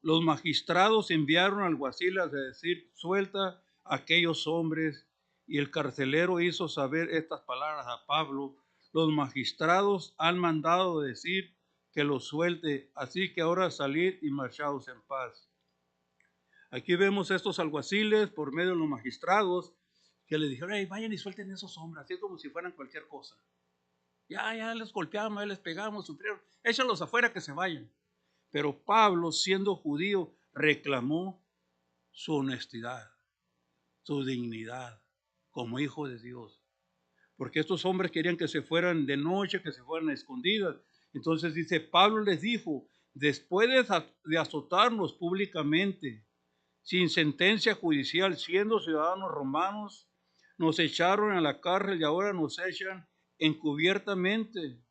los magistrados enviaron alguaciles a decir: suelta a aquellos hombres. Y el carcelero hizo saber estas palabras a Pablo: los magistrados han mandado decir que los suelte, así que ahora salid y marchaos en paz. Aquí vemos a estos alguaciles por medio de los magistrados que le dijeron: hey, vayan y suelten a esos hombres, así como si fueran cualquier cosa. Ya les golpeamos, ya les pegamos, sufrieron, échalos afuera que se vayan. Pero Pablo, siendo judío, reclamó su honestidad, su dignidad como hijo de Dios. Porque estos hombres querían que se fueran de noche, que se fueran a escondidas. Entonces dice, Pablo les dijo: después de azotarnos públicamente, sin sentencia judicial, siendo ciudadanos romanos, nos echaron a la cárcel y ahora nos echan encubiertamente.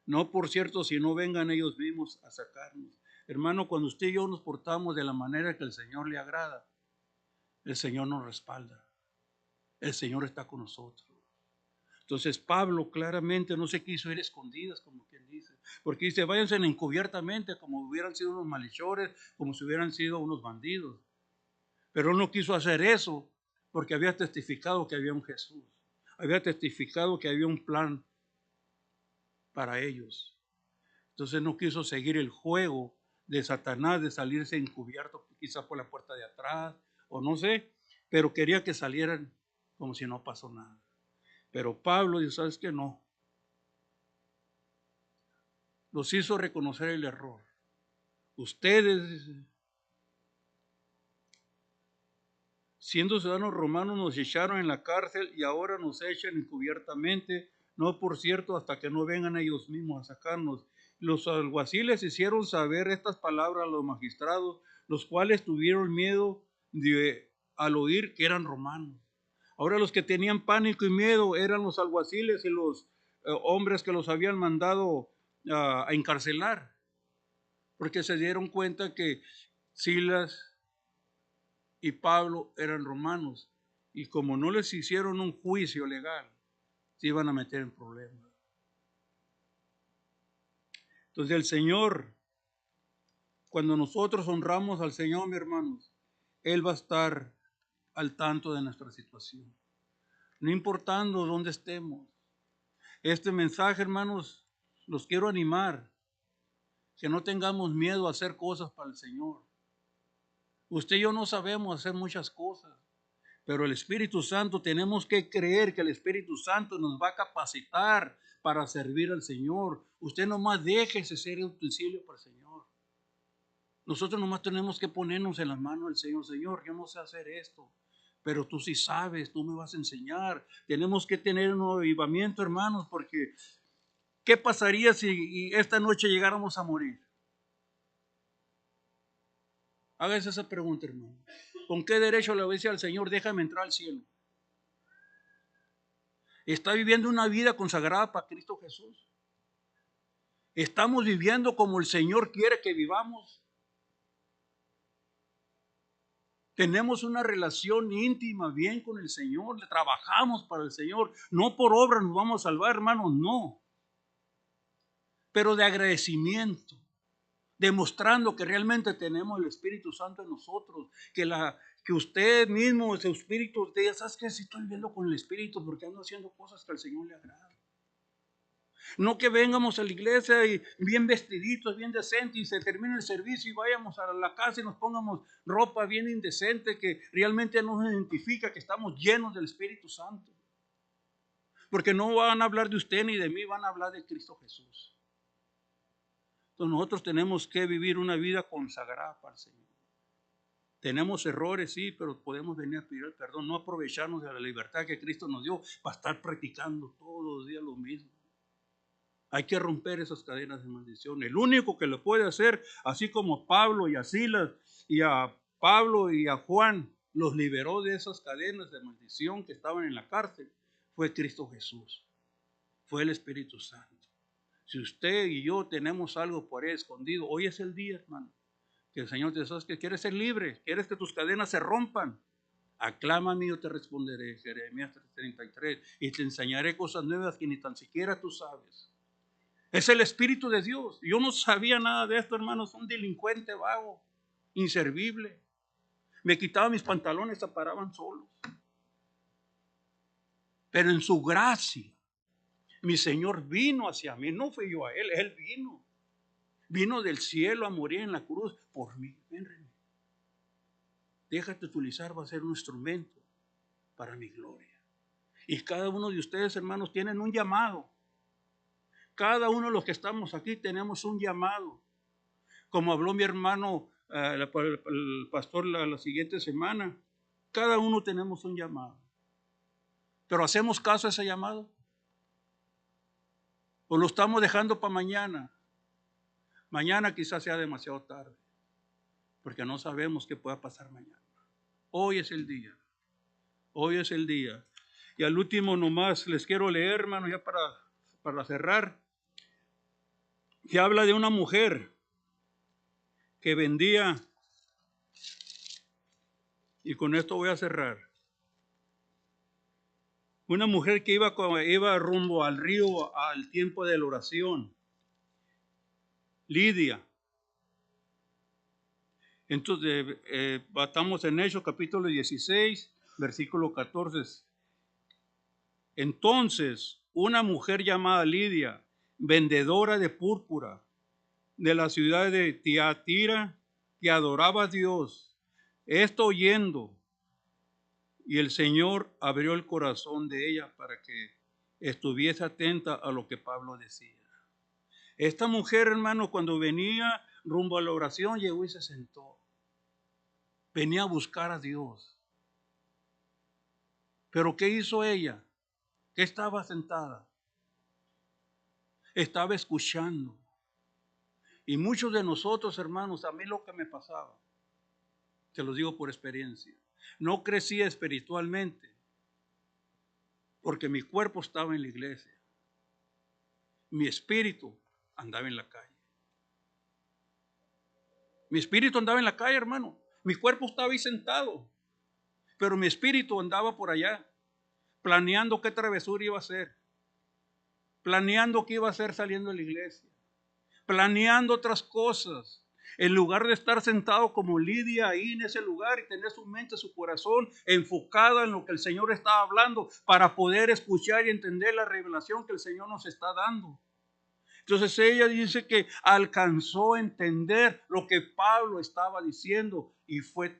No por cierto, si no vengan ellos mismos a sacarnos. Hermano, cuando usted y yo nos portamos de la manera que el Señor le agrada, el Señor nos respalda. El Señor está con nosotros. Entonces Pablo claramente no se quiso ir escondidas, como quien dice, porque dice: váyanse encubiertamente, como hubieran sido unos malhechores, como si hubieran sido unos bandidos. Pero él no quiso hacer eso porque había testificado que había un Jesús, había testificado que había un plan para ellos. Entonces no quiso seguir el juego de Satanás de salirse encubierto, quizá por la puerta de atrás o no sé, pero quería que salieran como si no pasó nada. Pero Pablo dijo: ¿sabes qué? No. Los hizo reconocer el error. Ustedes, siendo ciudadanos romanos, nos echaron en la cárcel y ahora nos echan encubiertamente, no por cierto hasta que no vengan ellos mismos a sacarnos. Los alguaciles hicieron saber estas palabras a los magistrados, los cuales tuvieron miedo al oír que eran romanos. Ahora los que tenían pánico y miedo eran los alguaciles y los hombres que los habían mandado a encarcelar, porque se dieron cuenta que Silas y Pablo eran romanos, y como no les hicieron un juicio legal, se iban a meter en problemas. Entonces el Señor, cuando nosotros honramos al Señor, mis hermanos, Él va a estar al tanto de nuestra situación, no importando dónde estemos. Este mensaje, hermanos, los quiero animar, que no tengamos miedo a hacer cosas para el Señor. Usted y yo no sabemos hacer muchas cosas, pero el Espíritu Santo, tenemos que creer que el Espíritu Santo nos va a capacitar para servir al Señor. Usted nomás déjese ser utensilio para el Señor. Nosotros nomás tenemos que ponernos en las manos del Señor. Señor, yo no sé hacer esto, pero tú sí sabes, tú me vas a enseñar. Tenemos que tener un avivamiento, hermanos, porque ¿qué pasaría si esta noche llegáramos a morir? Hágase esa pregunta, hermano. ¿Con qué derecho le dice al Señor: déjame entrar al cielo? ¿Está viviendo una vida consagrada para Cristo Jesús? ¿Estamos viviendo como el Señor quiere que vivamos? ¿Tenemos una relación íntima bien con el Señor? ¿Le trabajamos para el Señor? No por obra nos vamos a salvar, hermanos, no. Pero de agradecimiento, demostrando que realmente tenemos el Espíritu Santo en nosotros, que usted mismo, su espíritu, usted diga: ¿sabes qué? Si estoy viviendo con el Espíritu porque ando haciendo cosas que al Señor le agradan. No que vengamos a la iglesia y bien vestiditos, bien decentes, y se termine el servicio y vayamos a la casa y nos pongamos ropa bien indecente que realmente no nos identifica que estamos llenos del Espíritu Santo. Porque no van a hablar de usted ni de mí, van a hablar de Cristo Jesús. Entonces nosotros tenemos que vivir una vida consagrada para el Señor. Tenemos errores, sí, pero podemos venir a pedir el perdón, no aprovecharnos de la libertad que Cristo nos dio para estar practicando todos los días lo mismo. Hay que romper esas cadenas de maldición. El único que lo puede hacer, así como Pablo y a Silas y a Pablo y a Juan los liberó de esas cadenas de maldición que estaban en la cárcel, fue Cristo Jesús, fue el Espíritu Santo. Si usted y yo tenemos algo por ahí escondido, hoy es el día, hermano, que el Señor te dice: que quieres ser libre, quieres que tus cadenas se rompan. Aclámame y yo te responderé, Jeremías 33, y te enseñaré cosas nuevas que ni tan siquiera tú sabes. Es el Espíritu de Dios. Yo no sabía nada de esto, hermanos. Un delincuente vago, inservible. Me quitaba mis pantalones, se paraban solos. Pero en su gracia, mi Señor vino hacia mí. No fui yo a Él vino. Vino del cielo a morir en la cruz por mí. Ven, René. Déjate utilizar, va a ser un instrumento para mi gloria. Y cada uno de ustedes, hermanos, tienen un llamado. Cada uno de los que estamos aquí tenemos un llamado. Como habló mi hermano, el pastor la siguiente semana, cada uno tenemos un llamado. Pero ¿hacemos caso a ese llamado? ¿O lo estamos dejando para mañana? Mañana quizás sea demasiado tarde, porque no sabemos qué pueda pasar mañana. Hoy es el día. Hoy es el día. Y al último nomás les quiero leer, hermano, ya para cerrar, que habla de una mujer que vendía, y con esto voy a cerrar. Una mujer que iba rumbo al río al tiempo de la oración. Lidia. Entonces, estamos en Hechos capítulo 16, versículo 14. Entonces, una mujer llamada Lidia, vendedora de púrpura de la ciudad de Tiatira, que adoraba a Dios, esto oyendo, y el Señor abrió el corazón de ella para que estuviese atenta a lo que Pablo decía. Esta mujer, hermano, cuando venía rumbo a la oración, llegó y se sentó. Venía a buscar a Dios. Pero ¿qué hizo ella? ¿Qué estaba sentada? Estaba escuchando. Y muchos de nosotros, hermanos, a mí lo que me pasaba, te lo digo por experiencia, no crecía espiritualmente porque mi cuerpo estaba en la iglesia. Mi espíritu andaba en la calle. Mi espíritu andaba en la calle, hermano. Mi cuerpo estaba ahí sentado, pero mi espíritu andaba por allá, planeando qué travesura iba a hacer, planeando qué iba a hacer saliendo de la iglesia, planeando otras cosas. En lugar de estar sentado como Lidia ahí en ese lugar y tener su mente, su corazón enfocada en lo que el Señor estaba hablando para poder escuchar y entender la revelación que el Señor nos está dando. Entonces ella dice que alcanzó a entender lo que Pablo estaba diciendo y fue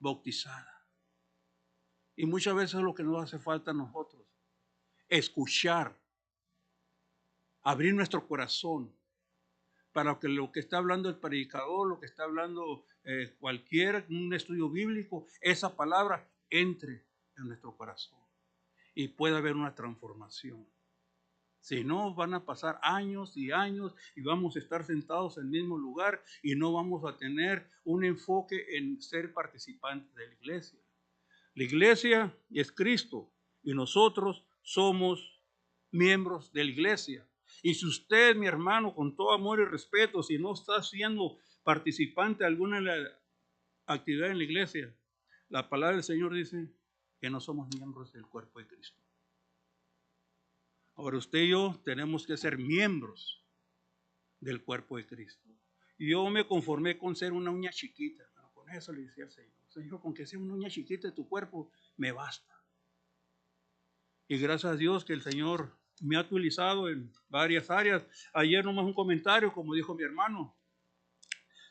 bautizada. Y muchas veces es lo que nos hace falta a nosotros, escuchar, abrir nuestro corazón para que lo que está hablando el predicador, lo que está hablando un estudio bíblico, esa palabra entre en nuestro corazón y pueda haber una transformación. Si no, van a pasar años y años y vamos a estar sentados en el mismo lugar y no vamos a tener un enfoque en ser participantes de la iglesia. La iglesia es Cristo y nosotros somos miembros de la iglesia. Y si usted, mi hermano, con todo amor y respeto, si no está siendo participante de alguna actividad en la iglesia, la palabra del Señor dice que no somos miembros del cuerpo de Cristo. Ahora usted y yo tenemos que ser miembros del cuerpo de Cristo. Y yo me conformé con ser una uña chiquita. Con eso le decía al Señor. Señor, con que sea una uña chiquita de tu cuerpo, me basta. Y gracias a Dios que el Señor me ha utilizado en varias áreas. Ayer nomás un comentario, como dijo mi hermano.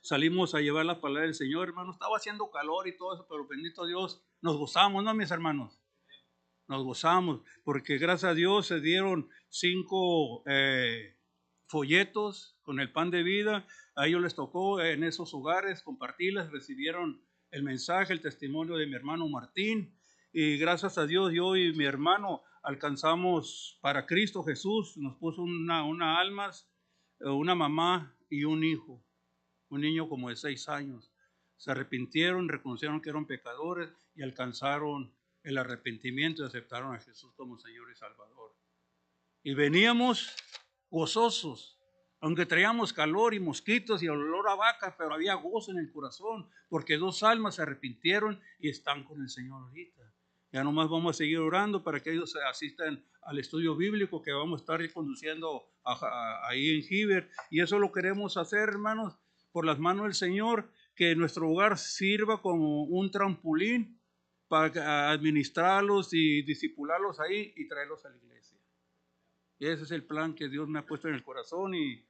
Salimos a llevar la palabra del Señor, hermano. Estaba haciendo calor y todo eso, pero bendito Dios, nos gozamos, ¿no, mis hermanos? Nos gozamos, porque gracias a Dios se dieron 5 folletos con el pan de vida. A ellos les tocó en esos hogares compartirles, recibieron el mensaje, el testimonio de mi hermano Martín. Y gracias a Dios, yo y mi hermano alcanzamos para Cristo Jesús. Nos puso una almas, una mamá y un hijo, un niño como de 6 años. Se arrepintieron, reconocieron que eran pecadores y alcanzaron el arrepentimiento y aceptaron a Jesús como Señor y Salvador. Y veníamos gozosos Aunque traíamos calor y mosquitos y olor a vaca, pero había gozo en el corazón, porque 2 almas se arrepintieron y están con el Señor ahorita. Ya nomás vamos a seguir orando para que ellos asistan al estudio bíblico que vamos a estar conduciendo ahí en Giver. Y eso lo queremos hacer, hermanos, por las manos del Señor, que nuestro hogar sirva como un trampolín para administrarlos y disipularlos ahí y traerlos a la iglesia. Y ese es el plan que Dios me ha puesto en el corazón y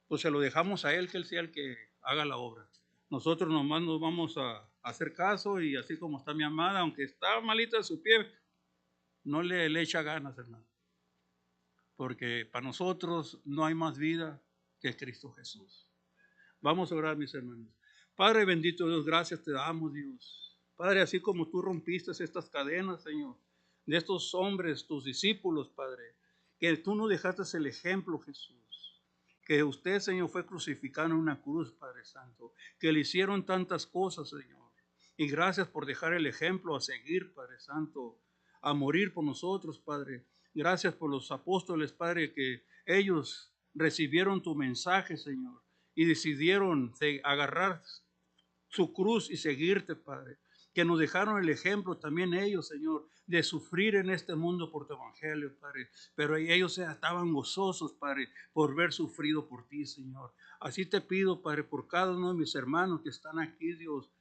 pues se lo dejamos a Él, que Él sea el que haga la obra. Nosotros nomás nos vamos a hacer caso y así como está mi amada, aunque está malita de su pie, no le echa ganas, hermano. Porque para nosotros no hay más vida que Cristo Jesús. Vamos a orar, mis hermanos. Padre bendito Dios, gracias te damos, Dios. Padre, así como tú rompiste estas cadenas, Señor, de estos hombres, tus discípulos, Padre, que tú nos dejaste el ejemplo, Jesús. Que usted, Señor, fue crucificado en una cruz, Padre Santo. Que le hicieron tantas cosas, Señor. Y gracias por dejar el ejemplo a seguir, Padre Santo, a morir por nosotros, Padre. Gracias por los apóstoles, Padre, que ellos recibieron tu mensaje, Señor, y decidieron agarrar su cruz y seguirte, Padre. Que nos dejaron el ejemplo también ellos, Señor, de sufrir en este mundo por tu evangelio, Padre. Pero ellos estaban gozosos, Padre, por ver sufrido por ti, Señor. Así te pido, Padre, por cada uno de mis hermanos que están aquí, Dios,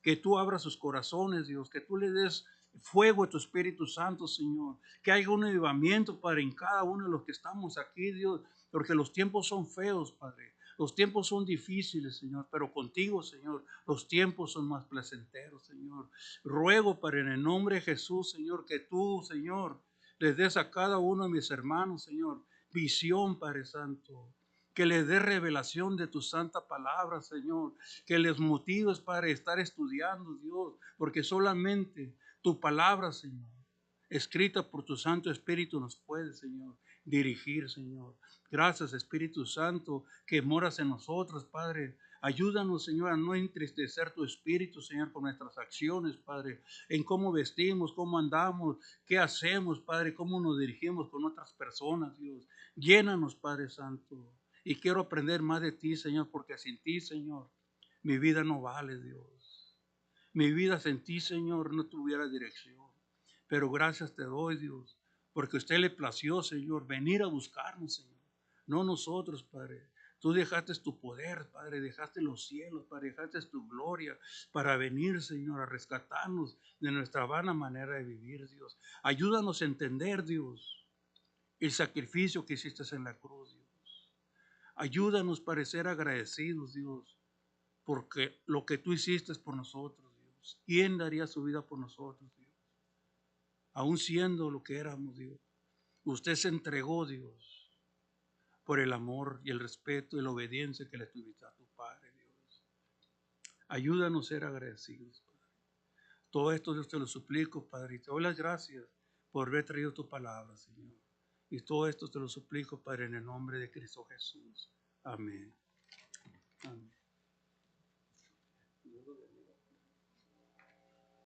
que tú abras sus corazones, Dios, que tú le des fuego a tu Espíritu Santo, Señor. Que haya un avivamiento, Padre, en cada uno de los que estamos aquí, Dios, porque los tiempos son feos, Padre. Los tiempos son difíciles, Señor, pero contigo, Señor, los tiempos son más placenteros, Señor. Ruego, Padre, en el nombre de Jesús, Señor, que tú, Señor, les des a cada uno de mis hermanos, Señor, visión, Padre Santo. Que les dé revelación de tu santa palabra, Señor. Que les motives para estar estudiando, Dios, porque solamente tu palabra, Señor, escrita por tu Santo Espíritu, nos puede, Señor, dirigir, Señor. Gracias, Espíritu Santo, que moras en nosotros, Padre. Ayúdanos, Señor, a no entristecer tu Espíritu, Señor, con nuestras acciones, Padre, en cómo vestimos, cómo andamos, qué hacemos, Padre, cómo nos dirigimos con otras personas, Dios. Llénanos, Padre Santo. Y quiero aprender más de ti, Señor, porque sin ti, Señor, mi vida no vale, Dios. Mi vida sin ti, Señor, no tuviera dirección. Pero gracias te doy, Dios, porque a usted le plació, Señor, venir a buscarnos, Señor. No nosotros, Padre. Tú dejaste tu poder, Padre, dejaste los cielos, Padre, dejaste tu gloria para venir, Señor, a rescatarnos de nuestra vana manera de vivir, Dios. Ayúdanos a entender, Dios, el sacrificio que hiciste en la cruz, Dios. Ayúdanos para ser agradecidos, Dios, porque lo que tú hiciste es por nosotros, Dios. ¿Quién daría su vida por nosotros, Dios? Aún siendo lo que éramos, Dios. Usted se entregó, Dios, por el amor y el respeto y la obediencia que le tuviste a tu Padre, Dios. Ayúdanos a ser agradecidos, Padre. Todo esto Dios te lo suplico, Padre, y te doy las gracias por haber traído tu palabra, Señor. Y todo esto te lo suplico, Padre, en el nombre de Cristo Jesús. Amén. Amén.